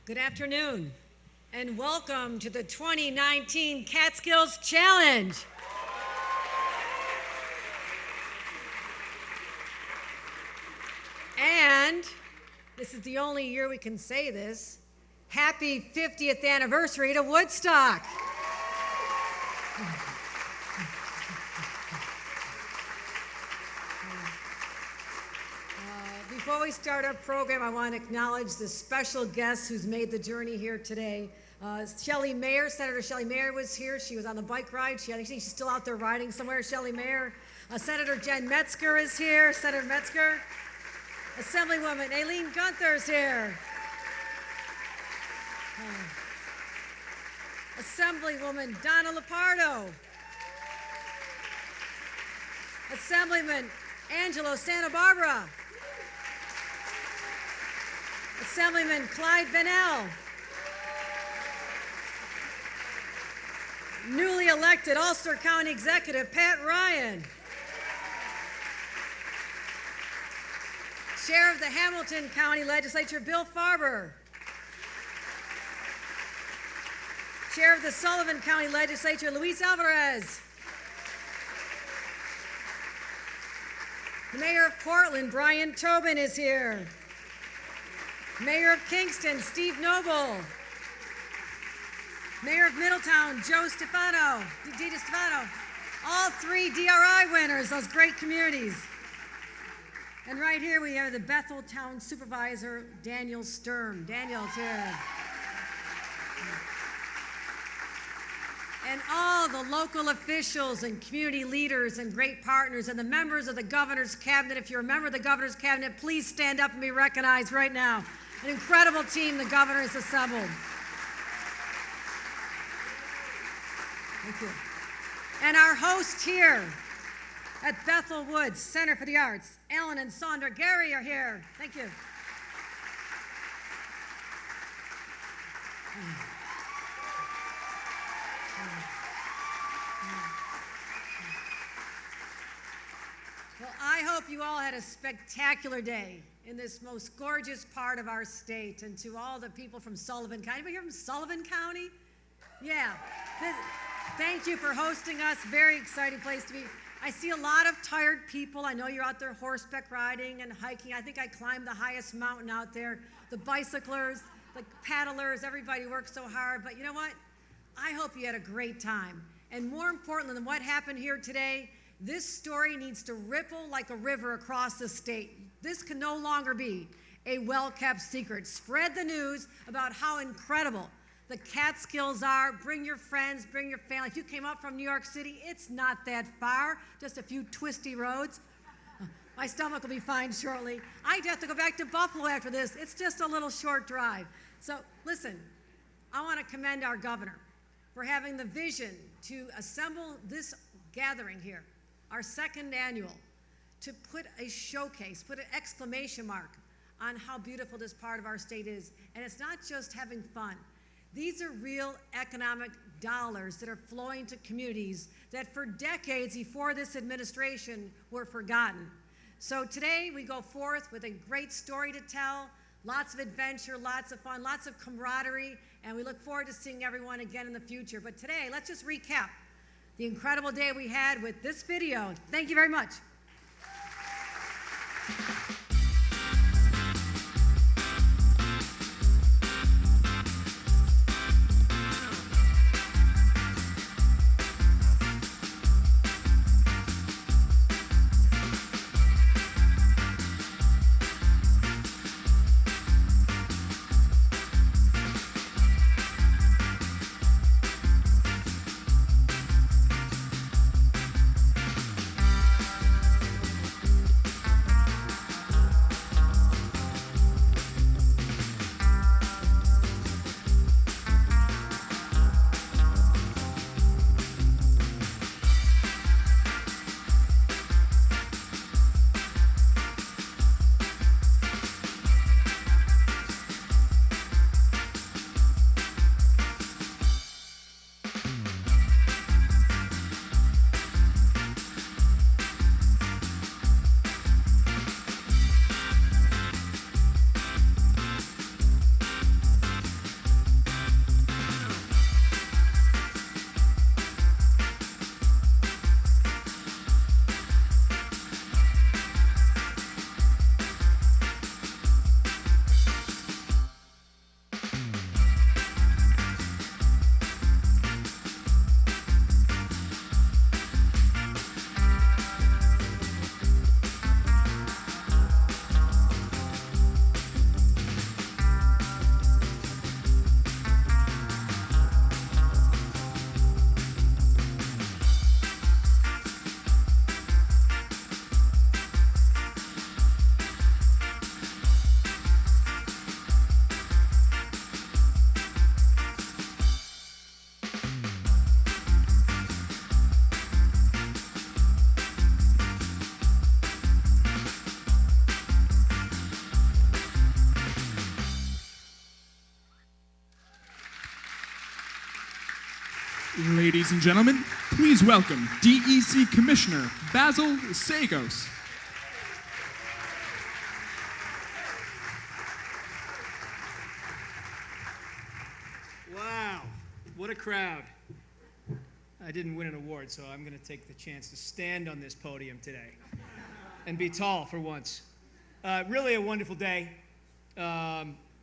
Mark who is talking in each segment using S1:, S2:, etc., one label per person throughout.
S1: Good afternoon, and welcome to the 2019 Catskills Challenge. And this is the only year we can say this. Happy 50th anniversary to Woodstock. Before we start our program, I want to acknowledge the special guest who's made the journey here today. Shelley Mayer, Senator Shelley Mayer was here. She was on the bike ride. I think she's still out there riding somewhere, Shelley Mayer. Senator Jen Metzger is here, Senator Metzger. Assemblywoman Aileen Gunther is here. Assemblywoman Donna Lepardo. Assemblyman Angelo Santa Barbara. Assemblyman Clyde Bennell. Newly elected Ulster County Executive Pat Ryan. Chair of the Hamilton County Legislature Bill Farber. Chair of the Sullivan County Legislature Luis Alvarez. The Mayor of Portland Brian Tobin is here. Mayor of Kingston, Steve Noble. Mayor of Middletown, Joe Stefano, Dita Stefano. All three DRI winners, those great communities. And right here we have the Bethel Town Supervisor, Daniel Sturm. Daniel's here. And all the local officials and community leaders and great partners and the members of the Governor's Cabinet. If you're a member of the Governor's Cabinet, please stand up and be recognized right now. An incredible team the Governor has assembled. Thank you. And our host here at Bethel Woods Center for the Arts, Ellen and Sandra Gary are here. Thank you. Well, I hope you all had a spectacular day in this most gorgeous part of our state. And to all the people from Sullivan County. Anybody here from Sullivan County? Yeah. Thank you for hosting us. Very exciting place to be. I see a lot of tired people. I know you're out there horseback riding and hiking. I think I climbed the highest mountain out there. The bicyclers, the paddlers, everybody works so hard. But you know what? I hope you had a great time. And more important than what happened here today, this story needs to ripple like a river across the state. This can no longer be a well-kept secret. Spread the news about how incredible the Catskills are. Bring your friends, bring your family. If you came up from New York City, it's not that far, just a few twisty roads. My stomach will be fine shortly. I'd have to go back to Buffalo after this. It's just a little short drive. So listen, I want to commend our governor for having the vision to assemble this gathering here, our second annual, to put a showcase, put an exclamation mark on how beautiful this part of our state is. And it's not just having fun. These are real economic dollars that are flowing to communities that for decades before this administration were forgotten. So today we go forth with a great story to tell, lots of adventure, lots of fun, lots of camaraderie, and we look forward to seeing everyone again in the future. But today, let's just recap the incredible day we had with this video. Thank you very much.
S2: Ladies and gentlemen, please welcome DEC Commissioner Basil Sagos.
S3: Wow, what a crowd. I didn't win an award, so I'm going to take the chance to stand on this podium today and be tall for once. Really a wonderful day.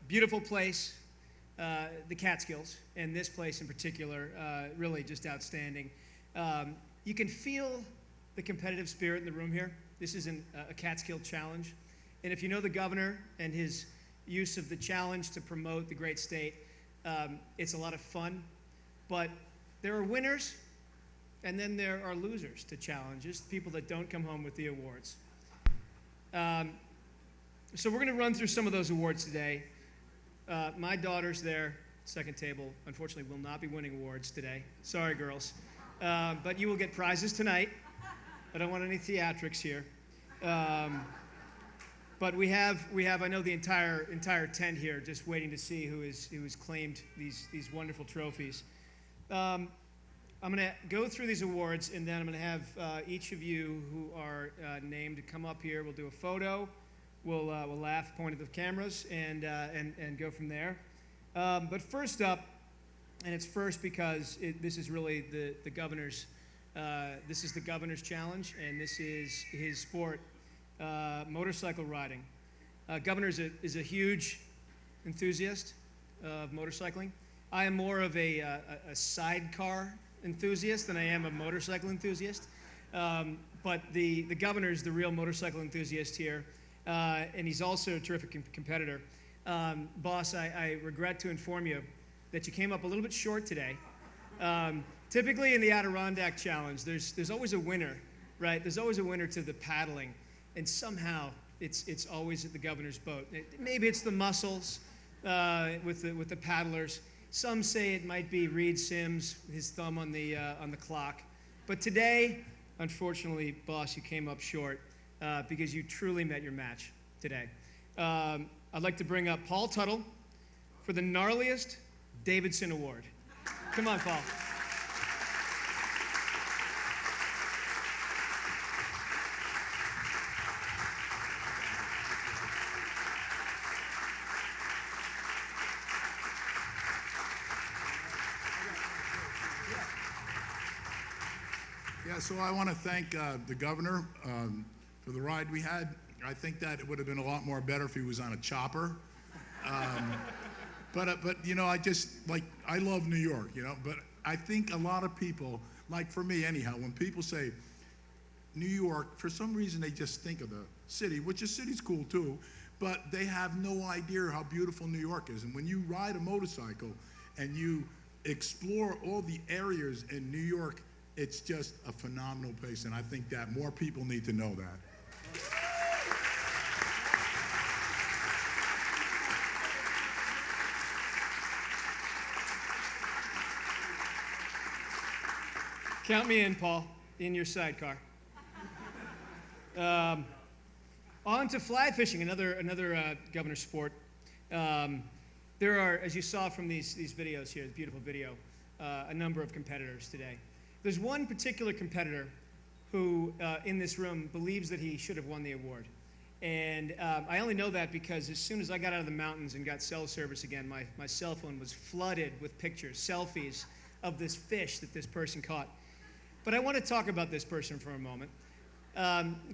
S3: Beautiful place, the Catskills, and this place in particular, really just outstanding. You can feel the competitive spirit in the room here. This is a Catskill challenge. And if you know the governor and his use of the challenge to promote the great state, it's a lot of fun. But there are winners, and then there are losers to challenges, people that don't come home with the awards. So we're going to run through some of those awards today. My daughter's there, second table, unfortunately will not be winning awards today. Sorry, girls. But you will get prizes tonight. I don't want any theatrics here. But we have I know the entire tent here just waiting to see who has claimed these wonderful trophies. I'm going to go through these awards, and then I'm going to have each of you who are named come up here. We'll do a photo. We'll laugh, point at the cameras, and go from there. But first up, and it's first because this is really the governor's. This is the governor's challenge, and this is his sport, motorcycle riding. Governor is a huge enthusiast of motorcycling. I am more of a sidecar enthusiast than I am a motorcycle enthusiast. But the governor is the real motorcycle enthusiast here, and he's also a terrific competitor. Boss, I regret to inform you that you came up a little bit short today. Typically in the Adirondack Challenge, there's always a winner, right? There's always a winner to the paddling, and somehow it's always at the governor's boat. Maybe it's the muscles with the paddlers. Some say it might be Reed Sims, his thumb on the clock. But today, unfortunately, boss, you came up short because you truly met your match today. I'd like to bring up Paul Tuttle for the gnarliest Davidson Award. Come on, Paul.
S4: Yeah, so I want to thank the governor for the ride we had. I think that it would have been a lot more better if he was on a chopper. But you know, I love New York, you know, but I think a lot of people, like for me anyhow, when people say New York, for some reason they just think of the city, which the city's cool too, but they have no idea how beautiful New York is. And when you ride a motorcycle and you explore all the areas in New York, it's just a phenomenal place, and I think that more people need to know that.
S3: Count me in, Paul, in your sidecar. On to fly fishing, another governor sport. There are, as you saw from these videos here, the beautiful video, a number of competitors today. There's one particular competitor who, in this room, believes that he should have won the award. And I only know that because as soon as I got out of the mountains and got cell service again, my cell phone was flooded with pictures, selfies of this fish that this person caught. But I want to talk about this person for a moment.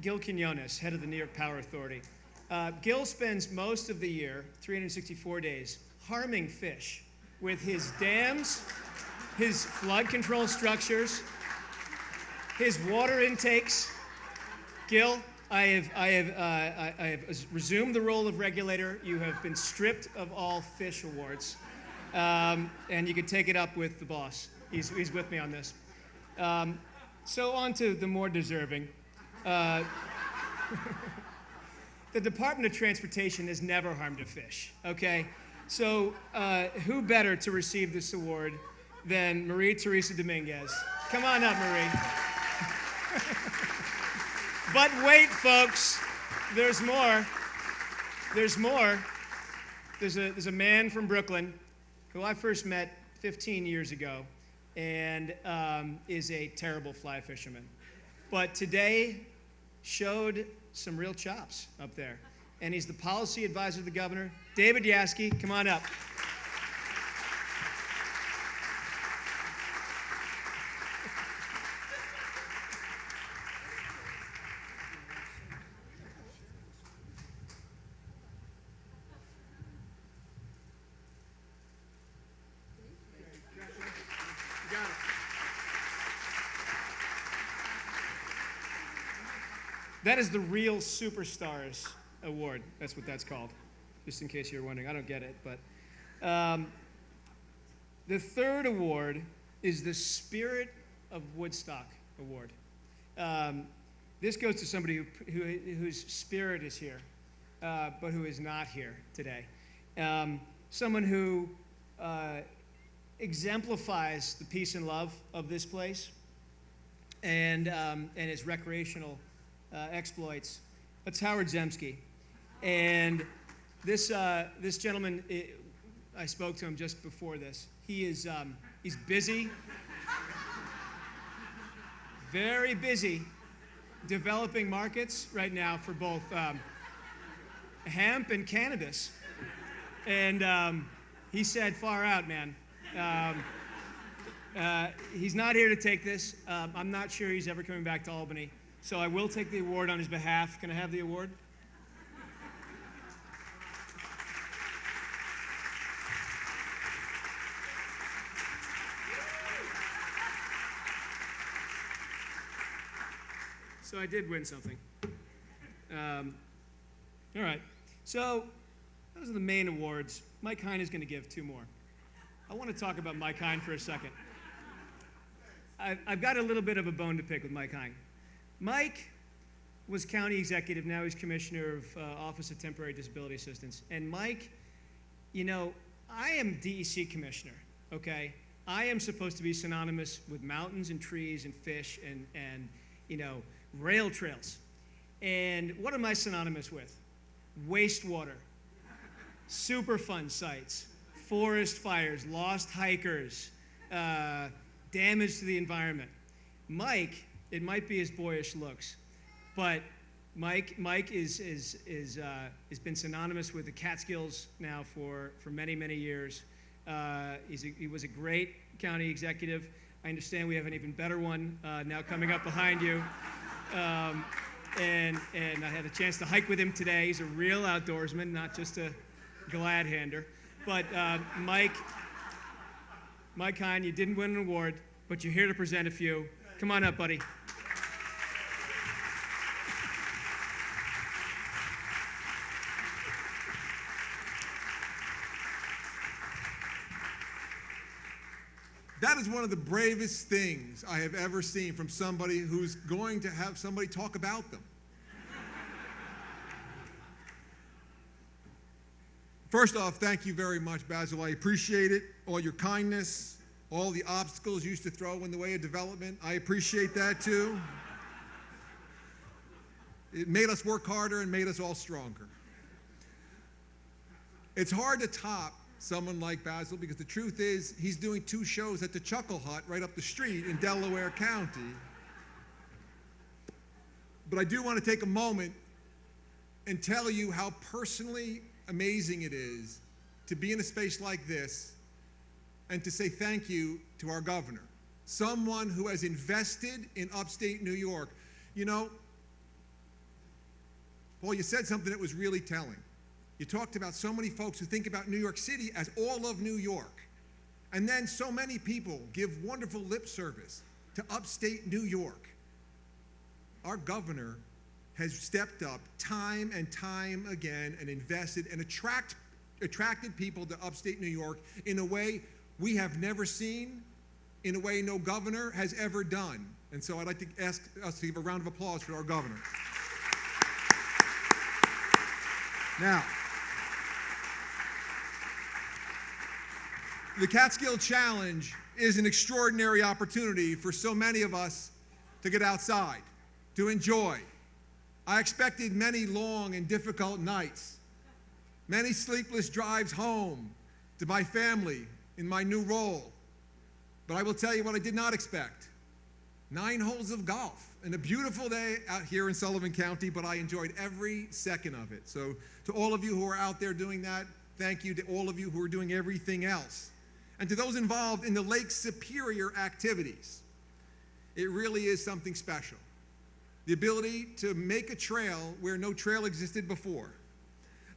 S3: Gil Quinones, head of the New York Power Authority. Gil spends most of the year, 364 days, harming fish with his dams, his flood control structures, his water intakes. Gil, I have resumed the role of regulator. You have been stripped of all fish awards, and you can take it up with the boss. He's with me on this. So on to the more deserving. The Department of Transportation has never harmed a fish, okay? So who better to receive this award than Marie Teresa Dominguez? Come on up, Marie. But wait, folks, there's more. There's more. There's a man from Brooklyn who I first met 15 years ago. and is a terrible fly fisherman. But today showed some real chops up there. And he's the policy advisor to the governor. David Yaski, come on up. That is the Real Superstars Award. That's what that's called, just in case you're wondering. I don't get it, but the third award is the Spirit of Woodstock Award. This goes to somebody whose spirit is here, but who is not here today. Someone who exemplifies the peace and love of this place and its recreational exploits. That's Howard Zemsky. And this gentleman, I spoke to him just before this. He's busy, very busy, developing markets right now for both hemp and cannabis. And he said, far out, man. He's not here to take this. I'm not sure he's ever coming back to Albany. So I will take the award on his behalf. Can I have the award? So I did win something. All right. So those are the main awards. Mike Hine is going to give two more. I want to talk about Mike Hine for a second. I've got a little bit of a bone to pick with Mike Hine. Mike was county executive, now he's commissioner of Office of Temporary Disability Assistance. And Mike, you know, I am DEC commissioner, okay? I am supposed to be synonymous with mountains and trees and fish and you know, rail trails. And what am I synonymous with? Wastewater, Superfund sites, forest fires, lost hikers, damage to the environment. Mike, it might be his boyish looks, but Mike has been synonymous with the Catskills now for many, many years. He was a great county executive. I understand we have an even better one now coming up behind you. And I had a chance to hike with him today. He's a real outdoorsman, not just a glad hander. But Mike Hine, you didn't win an award, but you're here to present a few. Come on up, buddy.
S5: That is one of the bravest things I have ever seen from somebody who's going to have somebody talk about them. First off, thank you very much, Basil. I appreciate it. All your kindness, all the obstacles you used to throw in the way of development. I appreciate that too. It made us work harder and made us all stronger. It's hard to top someone like Basil because the truth is he's doing 2 shows at the Chuckle Hut right up the street in Delaware County. But I do want to take a moment and tell you how personally amazing it is to be in a space like this and to say thank you to our governor, someone who has invested in upstate New York. You know, Paul, you said something that was really telling. You talked about so many folks who think about New York City as all of New York. And then so many people give wonderful lip service to upstate New York. Our governor has stepped up time and time again and invested and attracted people to upstate New York in a way we have never seen, in a way no governor has ever done. And so I'd like to ask us to give a round of applause for our governor. Now, the Catskill Challenge is an extraordinary opportunity for so many of us to get outside, to enjoy. I expected many long and difficult nights, many sleepless drives home to my family in my new role. But I will tell you what I did not expect. 9 holes of golf and a beautiful day out here in Sullivan County, but I enjoyed every second of it. So to all of you who are out there doing that, thank you. To all of you who are doing everything else. And to those involved in the Lake Superior activities, it really is something special. The ability to make a trail where no trail existed before.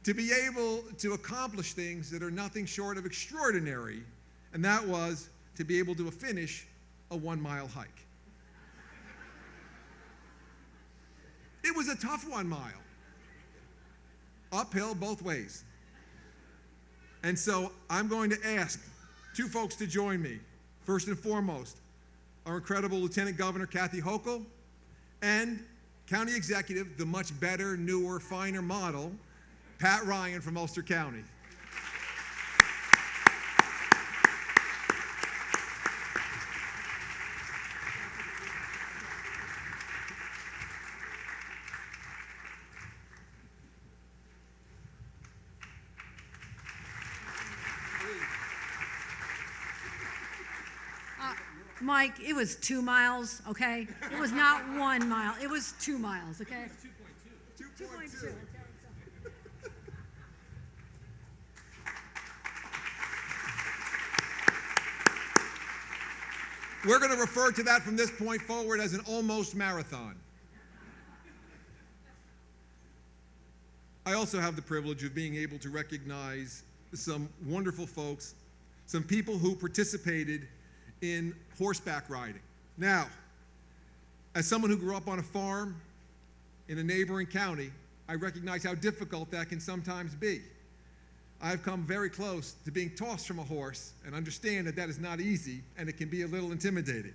S5: To be able to accomplish things that are nothing short of extraordinary, and that was to be able to finish a 1-mile hike. It was a tough 1 mile. Uphill both ways. And so I'm going to ask 2 folks to join me. First and foremost, our incredible Lieutenant Governor Kathy Hochul and County Executive, the much better, newer, finer model, Pat Ryan from Ulster County.
S1: Mike, it was 2 miles, okay? It was not 1 mile. It was 2 miles, okay? 2.2.
S5: We're going to refer to that from this point forward as an almost marathon. I also have the privilege of being able to recognize some wonderful folks, some people who participated in horseback riding. Now, as someone who grew up on a farm in a neighboring county, I recognize how difficult that can sometimes be. I've come very close to being tossed from a horse and understand that that is not easy and it can be a little intimidating.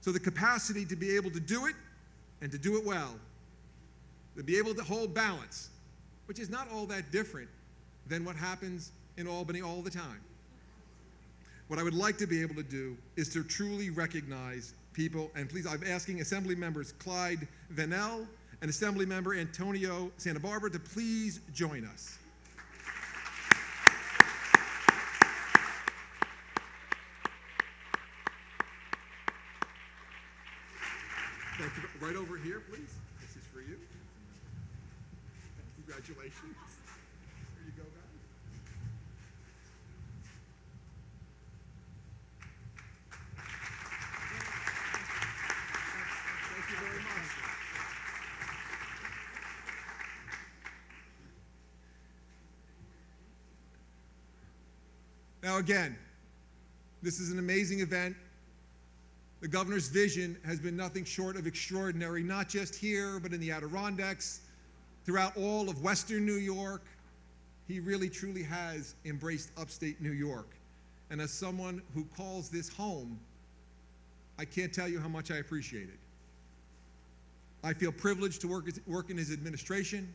S5: So the capacity to be able to do it and to do it well, to be able to hold balance, which is not all that different than what happens in Albany all the time. What I would like to be able to do is to truly recognize people, and please, I'm asking Assembly Members Clyde Vanell and Assembly Member Antonio Santa Barbara to please join us. Thank you. Right over here, please. This is for you. Congratulations. Here you go, guys. Thank you very much. Now again, this is an amazing event. The governor's vision has been nothing short of extraordinary, not just here, but in the Adirondacks, throughout all of Western New York. He really, truly has embraced upstate New York. And as someone who calls this home, I can't tell you how much I appreciate it. I feel privileged to work in his administration.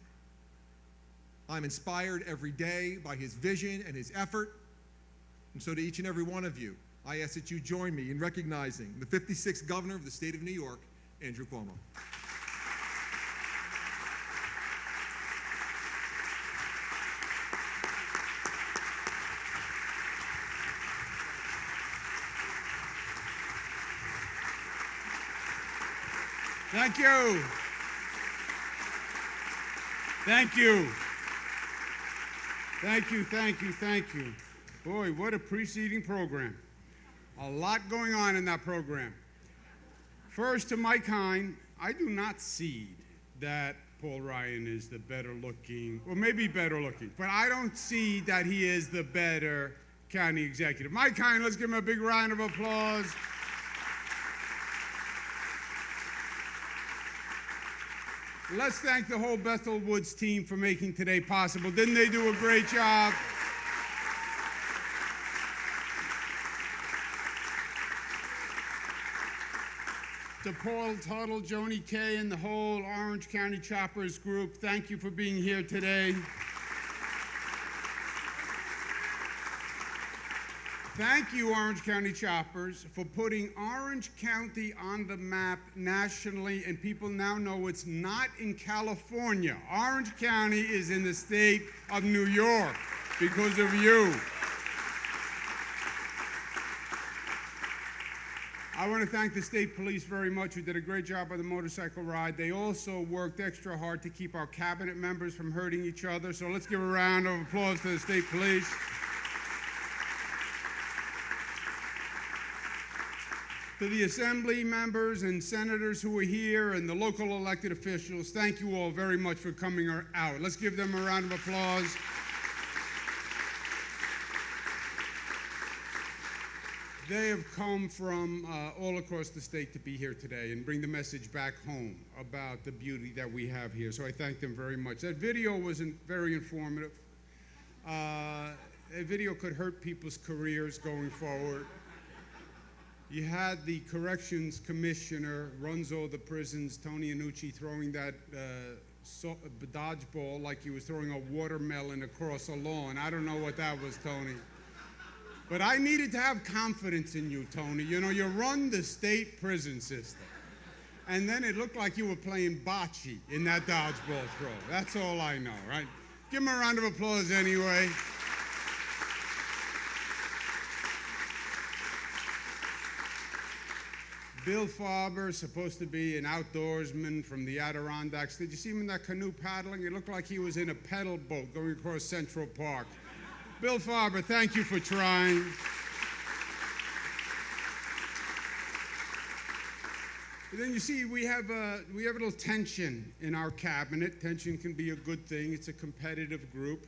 S5: I'm inspired every day by his vision and his effort. And so to each and every one of you, I ask that you join me in recognizing the 56th governor of the state of New York, Andrew Cuomo.
S6: Thank you. Thank you. Thank you, thank you, thank you. Boy, what a preceding program. A lot going on in that program. First, to Mike Hine, I do not cede that Paul Ryan is the better looking, or maybe better looking, but I don't see that he is the better county executive. Mike Hine, let's give him a big round of applause. Let's thank the whole Bethel Woods team for making today possible. Didn't they do a great job? To Paul Tuttle, Joni Kay, and the whole Orange County Choppers group, thank you for being here today. Thank you, Orange County Choppers, for putting Orange County on the map nationally, and people now know it's not in California. Orange County is in the state of New York because of you. I want to thank the state police very much, who did a great job on the motorcycle ride. They also worked extra hard to keep our cabinet members from hurting each other. So let's give a round of applause to the state police. To the assembly members and senators who are here and the local elected officials, thank you all very much for coming out. Let's give them a round of applause. They have come from all across the state to be here today and bring the message back home about the beauty that we have here. So I thank them very much. That video wasn't very informative. A video could hurt people's careers going forward. You had the corrections commissioner, runs all the prisons, Tony Annucci, throwing that dodgeball like he was throwing a watermelon across a lawn. I don't know what that was, Tony. But I needed to have confidence in you, Tony. You know, you run the state prison system. And then it looked like you were playing bocce in that dodgeball throw. That's all I know, right? Give him a round of applause anyway. Bill Farber, supposed to be an outdoorsman from the Adirondacks. Did you see him in that canoe paddling? It looked like he was in a pedal boat going across Central Park. Bill Farber, thank you for trying. But then you see, we have a little tension in our cabinet. Tension can be a good thing. It's a competitive group.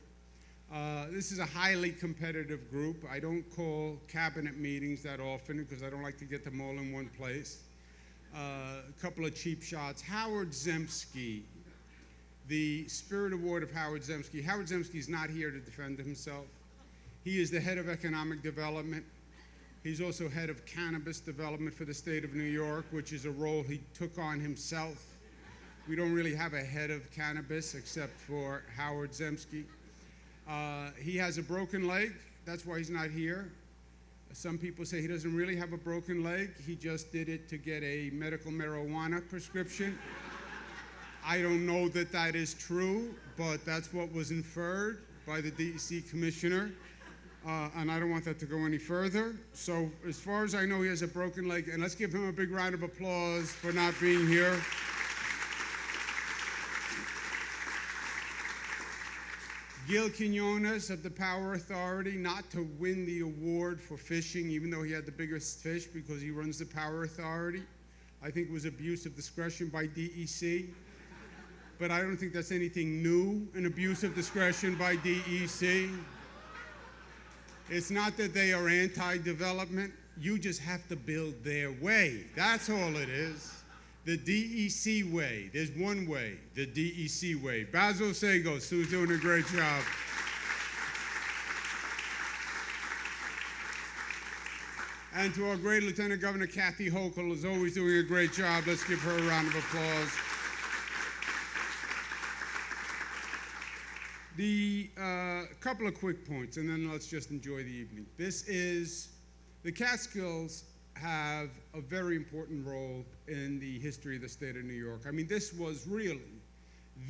S6: This is a highly competitive group. I don't call cabinet meetings that often because I don't like to get them all in one place. A couple of cheap shots. Howard Zemsky, the Spirit Award of Howard Zemsky. Howard Zemsky is not here to defend himself. He is the head of economic development. He's also head of cannabis development for the state of New York, which is a role he took on himself. We don't really have a head of cannabis except for Howard Zemsky. He has a broken leg. That's why he's not here. Some people say he doesn't really have a broken leg. He just did it to get a medical marijuana prescription. I don't know that that is true, but that's what was inferred by the DEC commissioner. And I don't want that to go any further. So as far as I know, he has a broken leg. And let's give him a big round of applause for not being here. Gil Quinones of the Power Authority, not to win the award for fishing, even though he had the biggest fish because he runs the Power Authority. I think it was abuse of discretion by DEC. But I don't think that's anything new, an abuse of discretion by DEC. It's not that they are anti-development. You just have to build their way. That's all it is. The DEC way. There's one way, the DEC way. Basil Sagos, who's doing a great job. And to our great Lieutenant Governor Kathy Hochul, who's always doing a great job. Let's give her a round of applause. Couple of quick points, and then let's just enjoy the evening. The Catskills have a very important role in the history of the state of New York. I mean, this was really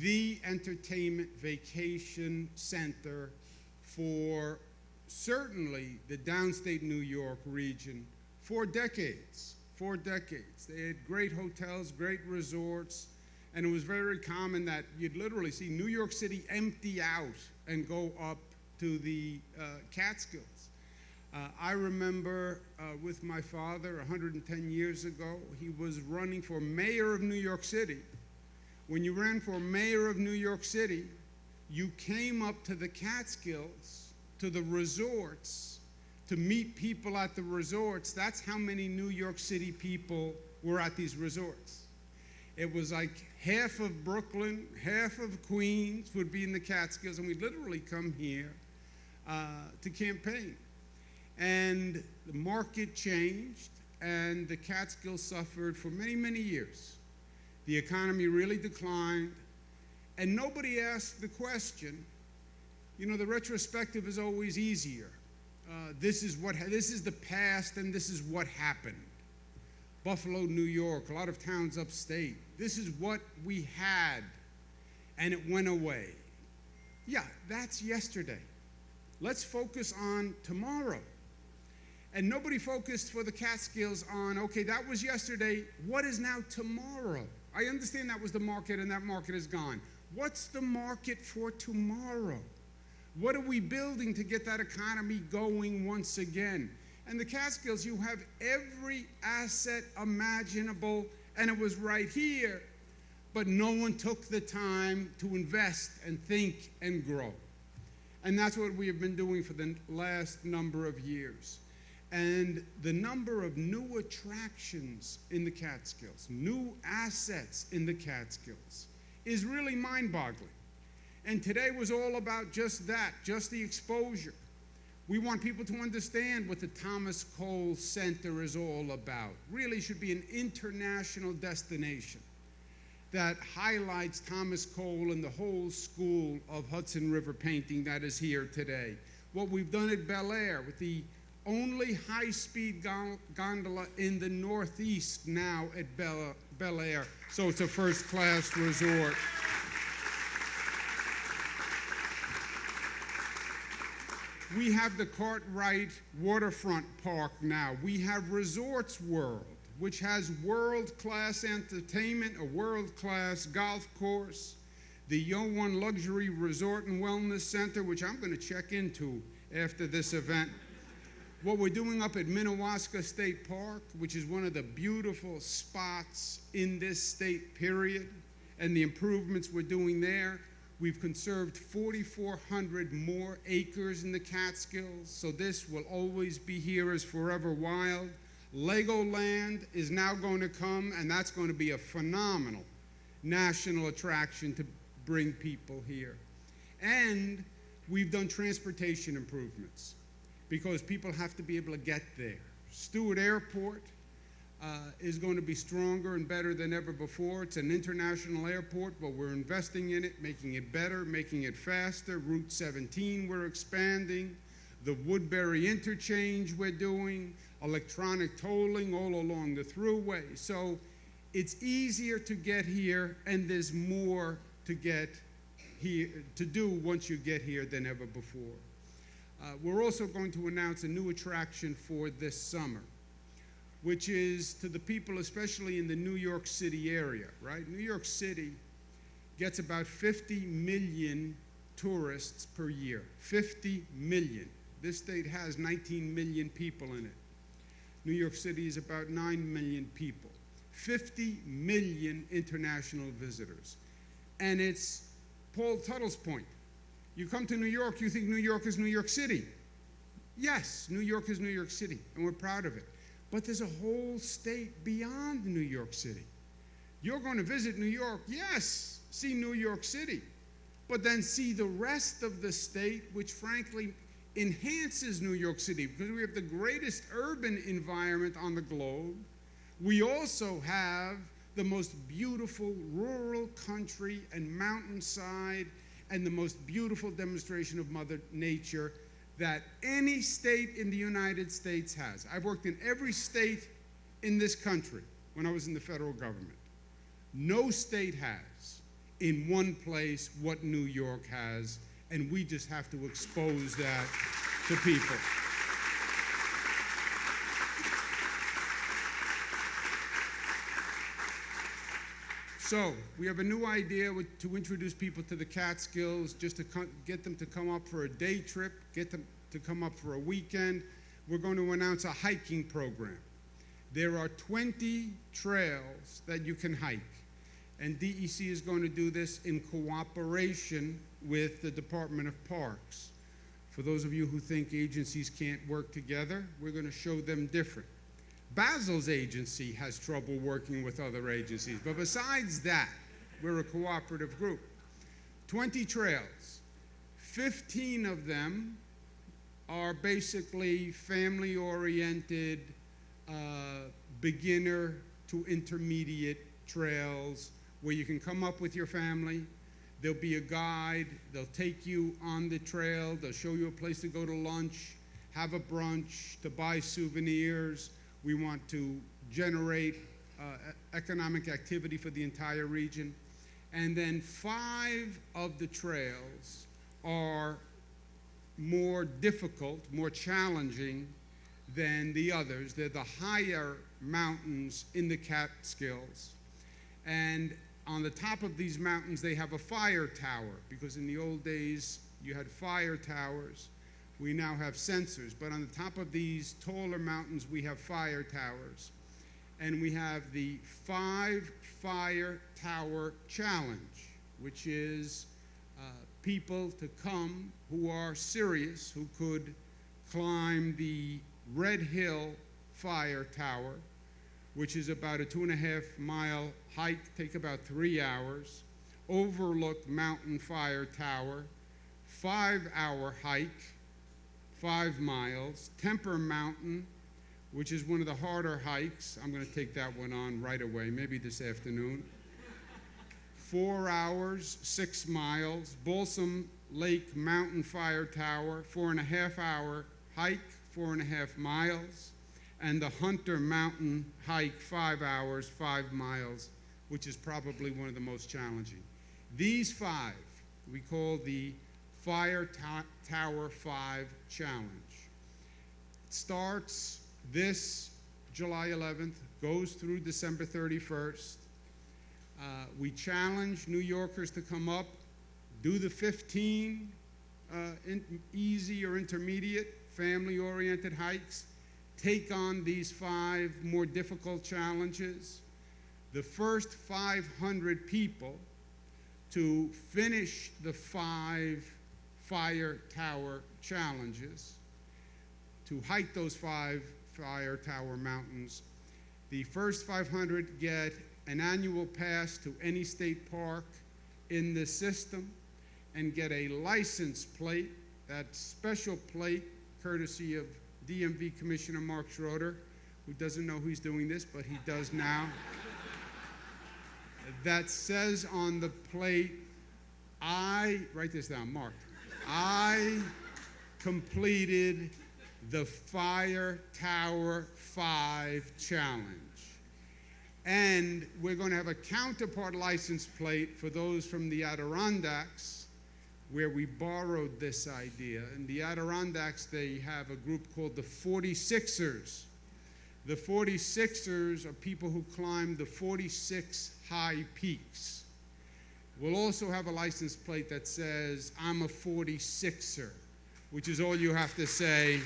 S6: the entertainment vacation center for certainly the downstate New York region for decades. They had great hotels, great resorts, and it was very common that you'd literally see New York City empty out and go up to the Catskills. I remember with my father 110 years ago, he was running for mayor of New York City. When you ran for mayor of New York City, you came up to the Catskills, to the resorts, to meet people at the resorts. That's how many New York City people were at these resorts. It was like half of Brooklyn, half of Queens would be in the Catskills, and we'd literally come here to campaign. And the market changed, and the Catskills suffered for many, many years. The economy really declined, and nobody asked the question. You know, the retrospective is always easier. This is the past, and this is what happened. Buffalo, New York, a lot of towns upstate. This is what we had, and it went away. Yeah, that's yesterday. Let's focus on tomorrow. And nobody focused for the Catskills on, okay, that was yesterday, what is now tomorrow? I understand that was the market and that market is gone. What's the market for tomorrow? What are we building to get that economy going once again? And the Catskills, you have every asset imaginable, and it was right here, but no one took the time to invest and think and grow. And that's what we have been doing for the last number of years. And the number of new attractions in the Catskills, new assets in the Catskills, is really mind-boggling. And today was all about just that, just the exposure. We want people to understand what the Thomas Cole Center is all about. Really should be an international destination that highlights Thomas Cole and the whole school of Hudson River painting that is here today. What we've done at Bel Air with the only high-speed gondola in the Northeast now at Bel Air, so it's a first-class resort. We have the Cartwright Waterfront Park now. We have Resorts World, which has world-class entertainment, a world-class golf course, the Yo1 Luxury Resort and Wellness Center, which I'm going to check into after this event. What we're doing up at Minnewaska State Park, which is one of the beautiful spots in this state, period, and the improvements we're doing there. We've conserved 4,400 more acres in the Catskills, so this will always be here as forever wild. Legoland is now going to come, and that's going to be a phenomenal national attraction to bring people here. And we've done transportation improvements because people have to be able to get there. Stewart Airport is going to be stronger and better than ever before. It's an international airport, but we're investing in it, making it better, making it faster. Route 17 we're expanding. The Woodbury interchange we're doing. Electronic tolling all along the thruway. So it's easier to get here, and there's more to get here to do once you get here than ever before. We're also going to announce a new attraction for this summer, which is to the people, especially in the New York City area, right? New York City gets about 50 million tourists per year. 50 million. This state has 19 million people in it. New York City is about 9 million people. 50 million international visitors. And it's Paul Tuttle's point. You come to New York, you think New York is New York City. Yes, New York is New York City, and we're proud of it. But there's a whole state beyond New York City. You're going to visit New York, yes, see New York City, but then see the rest of the state, which frankly enhances New York City because we have the greatest urban environment on the globe. We also have the most beautiful rural country and mountainside and the most beautiful demonstration of Mother Nature that any state in the United States has. I've worked in every state in this country when I was in the federal government. No state has in one place what New York has, and we just have to expose that to people. So we have a new idea to introduce people to the Catskills, just to get them to come up for a day trip, get them to come up for a weekend. We're going to announce a hiking program. There are 20 trails that you can hike, and DEC is going to do this in cooperation with the Department of Parks. For those of you who think agencies can't work together, we're going to show them different. Basil's agency has trouble working with other agencies, but besides that, we're a cooperative group. 20 trails, 15 of them are basically family-oriented, beginner to intermediate trails where you can come up with your family. There'll be a guide, they'll take you on the trail, they'll show you a place to go to lunch, have a brunch, to buy souvenirs. We want to generate economic activity for the entire region. And then 5 of the trails are more difficult, more challenging than the others. They're the higher mountains in the Catskills. And on the top of these mountains, they have a fire tower, because in the old days, you had fire towers. We now have sensors, but on the top of these taller mountains, we have fire towers. And we have the 5 Fire Tower Challenge, which is people to come who are serious, who could climb the Red Hill Fire Tower, which is about a 2.5-mile hike, take about 3 hours, overlook Mountain Fire Tower, 5-hour hike, 5 miles, Temper Mountain, which is one of the harder hikes. I'm going to take that one on right away, maybe this afternoon. 4 hours, 6 miles, Balsam Lake Mountain Fire Tower, 4.5-hour hike, 4.5 miles, and the Hunter Mountain hike, 5 hours, 5 miles, which is probably one of the most challenging. These 5 we call the Fire Tower 5 Challenge. It starts this July 11th, goes through December 31st. We challenge New Yorkers to come up, do the 15 easy or intermediate family-oriented hikes, take on these 5 more difficult challenges. The first 500 people to finish the 5 Fire Tower challenges, to hike those 5 Fire Tower mountains, the first 500 get an annual pass to any state park in the system and get a license plate, that special plate courtesy of DMV Commissioner Mark Schroeder, who doesn't know who's doing this, but he does now, that says on the plate, write this down, Mark, I completed the Fire Tower 5 Challenge. And we're going to have a counterpart license plate for those from the Adirondacks, where we borrowed this idea. In the Adirondacks, they have a group called the 46ers. The 46ers are people who climb the 46 high peaks. We'll also have a license plate that says, I'm a 46er, which is all you have to say.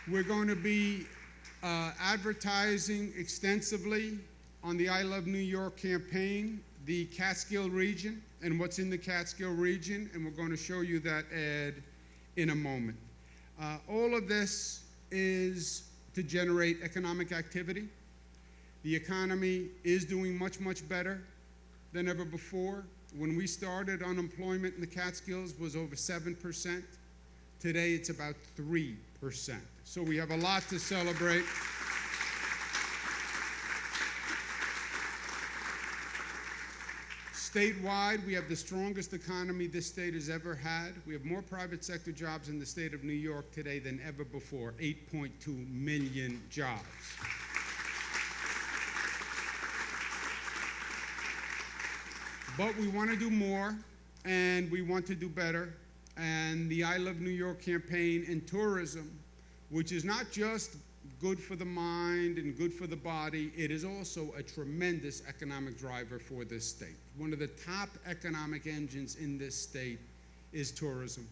S6: We're going to be advertising extensively on the I Love New York campaign, the Catskill region, and what's in the Catskill region, and we're going to show you that ad in a moment. All of this is to generate economic activity. The economy is doing much, much better than ever before. When we started, unemployment in the Catskills was over 7%. Today, it's about 3%. So we have a lot to celebrate. Statewide, we have the strongest economy this state has ever had. We have more private sector jobs in the state of New York today than ever before, 8.2 million jobs. But we want to do more, and we want to do better. And the I Love New York campaign and tourism, which is not just good for the mind and good for the body, it is also a tremendous economic driver for this state. One of the top economic engines in this state is tourism.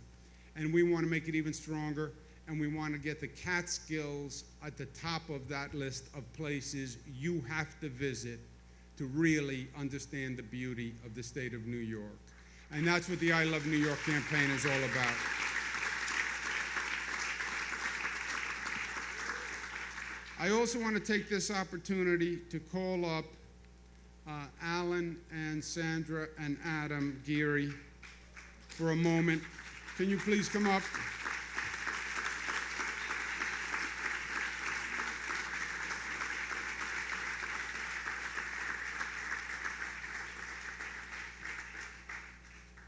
S6: And we want to make it even stronger, and we want to get the Catskills at the top of that list of places you have to visit to really understand the beauty of the state of New York. And that's what the I Love New York campaign is all about. I also want to take this opportunity to call up Alan and Sandra and Adam Geary for a moment. Can you please come up?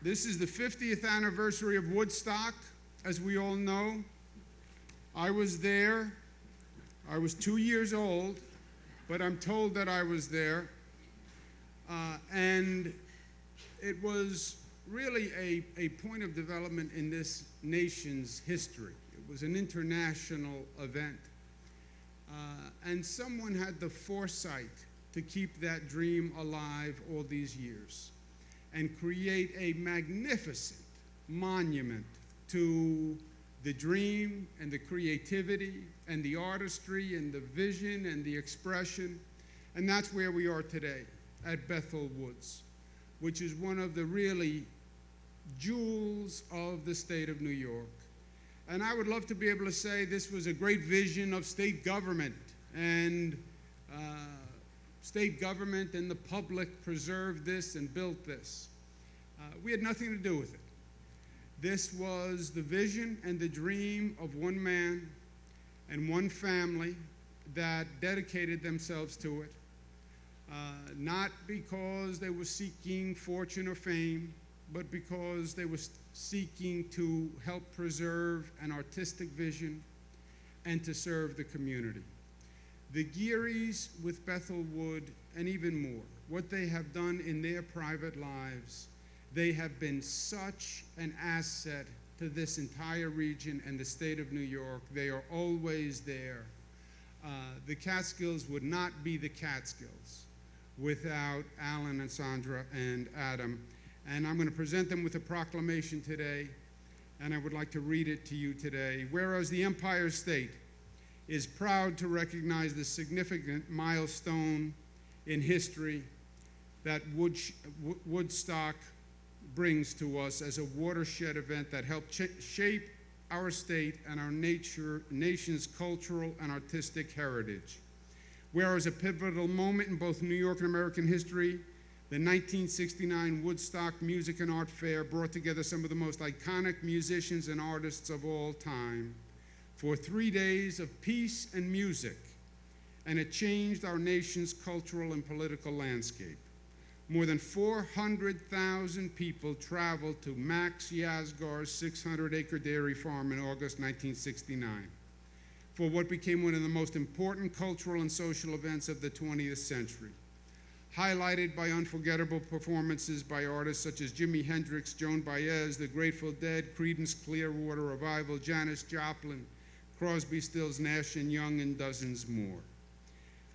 S6: This is the 50th anniversary of Woodstock, as we all know. I was there. I was 2 years old, but I'm told that I was there. And it was really a point of development in this nation's history. It was an international event. And someone had the foresight to keep that dream alive all these years and create a magnificent monument to the dream and the creativity and the artistry and the vision and the expression. And that's where we are today at Bethel Woods, which is one of the really jewels of the state of New York. And I would love to be able to say this was a great vision of state government, and state government and the public preserved this and built this. We had nothing to do with it. This was the vision and the dream of one man and one family that dedicated themselves to it, not because they were seeking fortune or fame, but because they were seeking to help preserve an artistic vision and to serve the community. The Gearys with Bethel Wood, and even more, what they have done in their private lives, they have been such an asset to this entire region and the state of New York. They are always there. The Catskills would not be the Catskills without Alan and Sandra and Adam. And I'm going to present them with a proclamation today, and I would like to read it to you today. Whereas the Empire State is proud to recognize the significant milestone in history that Woodstock brings to us as a watershed event that helped shape our state and our nation's cultural and artistic heritage. Whereas a pivotal moment in both New York and American history, the 1969 Woodstock Music and Art Fair brought together some of the most iconic musicians and artists of all time for 3 days of peace and music, and it changed our nation's cultural and political landscape. More than 400,000 people traveled to Max Yasgar's 600-acre dairy farm in August 1969 for what became one of the most important cultural and social events of the 20th century, highlighted by unforgettable performances by artists such as Jimi Hendrix, Joan Baez, The Grateful Dead, Creedence Clearwater Revival, Janis Joplin, Crosby, Stills, Nash & Young, and dozens more.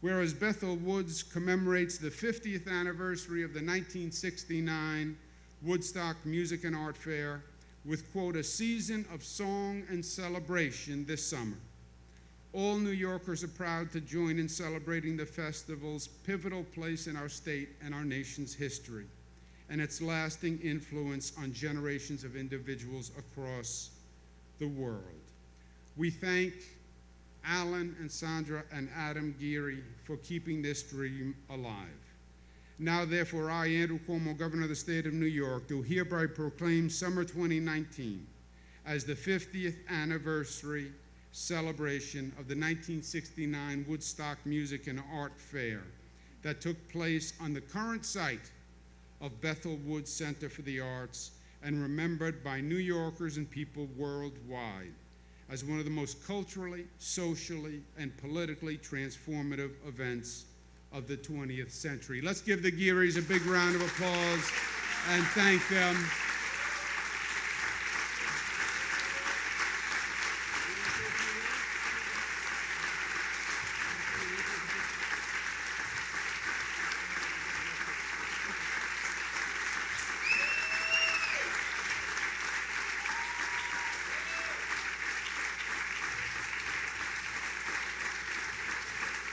S6: Whereas Bethel Woods commemorates the 50th anniversary of the 1969 Woodstock Music and Art Fair with, quote, a season of song and celebration this summer. All New Yorkers are proud to join in celebrating the festival's pivotal place in our state and our nation's history, and its lasting influence on generations of individuals across the world. We thank Alan and Sandra and Adam Geary for keeping this dream alive. Now, therefore, I, Andrew Cuomo, Governor of the State of New York, do hereby proclaim summer 2019 as the 50th anniversary celebration of the 1969 Woodstock Music and Art Fair that took place on the current site of Bethel Woods Center for the Arts and remembered by New Yorkers and people worldwide as one of the most culturally, socially, and politically transformative events of the 20th century. Let's give the Gearys a big round of applause and thank them.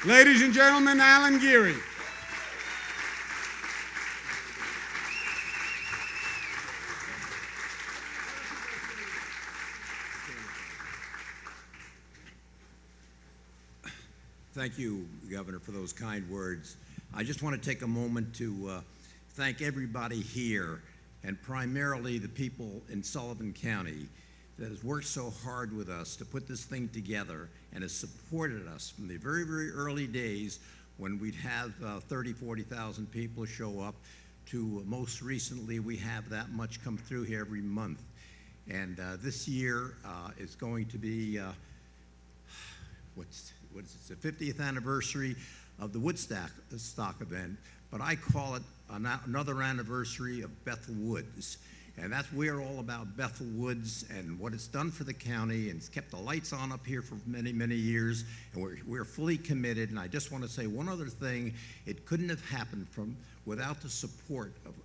S6: Ladies and gentlemen, Alan Geary.
S7: Thank you, Governor, for those kind words. I just want to take a moment to thank everybody here, and primarily the people in Sullivan County that has worked so hard with us to put this thing together and has supported us from the very, very early days when we'd have 30, 40,000 people show up to most recently we have that much come through here every month. And this year is going to be, what is it, the 50th anniversary of the Woodstock event, but I call it another anniversary of Bethel Woods. And we're all about Bethel Woods and what it's done for the county, and it's kept the lights on up here for many, many years, and we're fully committed. And I just want to say one other thing. It couldn't have happened without the support of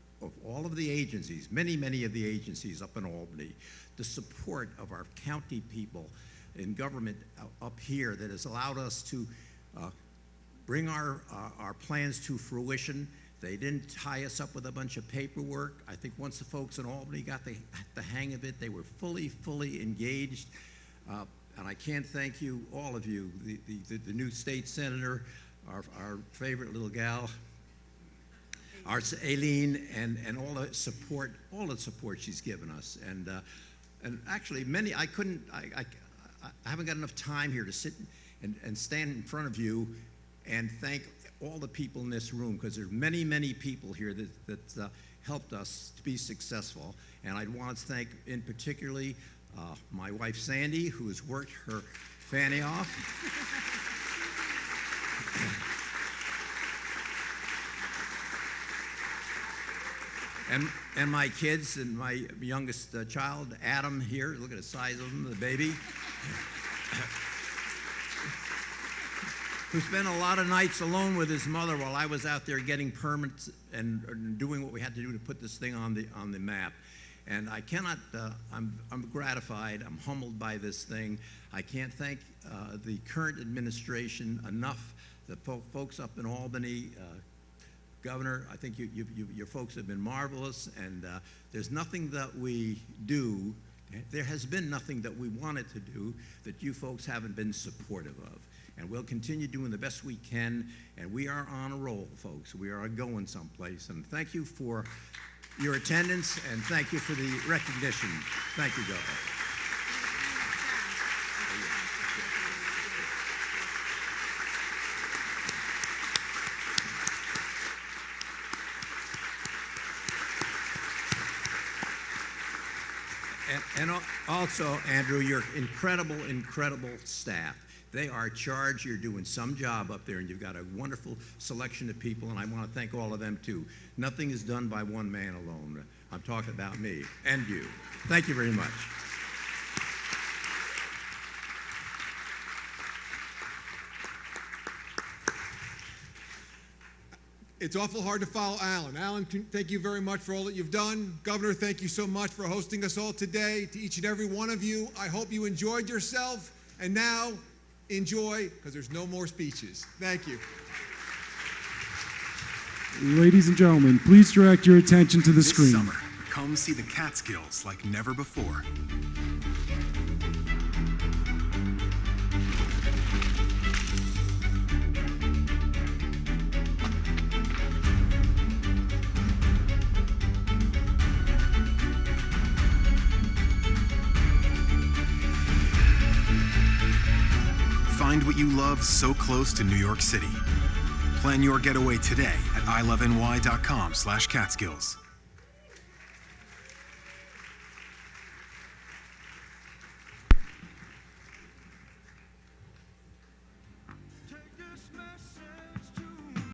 S7: all of the agencies, many, many of the agencies up in Albany, the support of our county people in government up here that has allowed us to bring our plans to fruition. They didn't tie us up with a bunch of paperwork. I think once the folks in Albany got the hang of it, they were fully engaged. And I can't thank you, all of you, the new state senator, our favorite little gal, our Aileen, and all the support she's given us. And actually, I haven't got enough time here to sit and stand in front of you and thank all the people in this room, because there's many, many people here that helped us to be successful. And I want to thank, in particularly, my wife Sandy, who has worked her fanny off. And my kids, and my youngest child, Adam, here. Look at the size of him, the baby. Who spent a lot of nights alone with his mother while I was out there getting permits and doing what we had to do to put this thing on the map. And I cannot, I'm gratified, I'm humbled by this thing. I can't thank the current administration enough. The folks up in Albany, Governor, I think your folks have been marvelous, and there's nothing that we do, there has been nothing that we wanted to do that you folks haven't been supportive of. And we'll continue doing the best we can, and we are on a roll, folks. We are going someplace. And thank you for your attendance, and thank you for the recognition. Thank you, Governor. And also, Andrew, your incredible staff. They are charged. You're doing some job up there, and you've got a wonderful selection of people, and I want to thank all of them, too. Nothing is done by one man alone. I'm talking about me and you. Thank you very much.
S5: It's awful hard to follow Alan. Alan, thank you very much for all that you've done. Governor, thank you so much for hosting us all today. To each and every one of you, I hope you enjoyed yourself. And now, enjoy, because there's no more speeches. Thank you.
S8: Ladies and gentlemen, please direct your attention to the screen.
S9: This summer, come see the Catskills like never before. Find what you love so close to New York City. Plan your getaway today at iloveny.com/Catskills.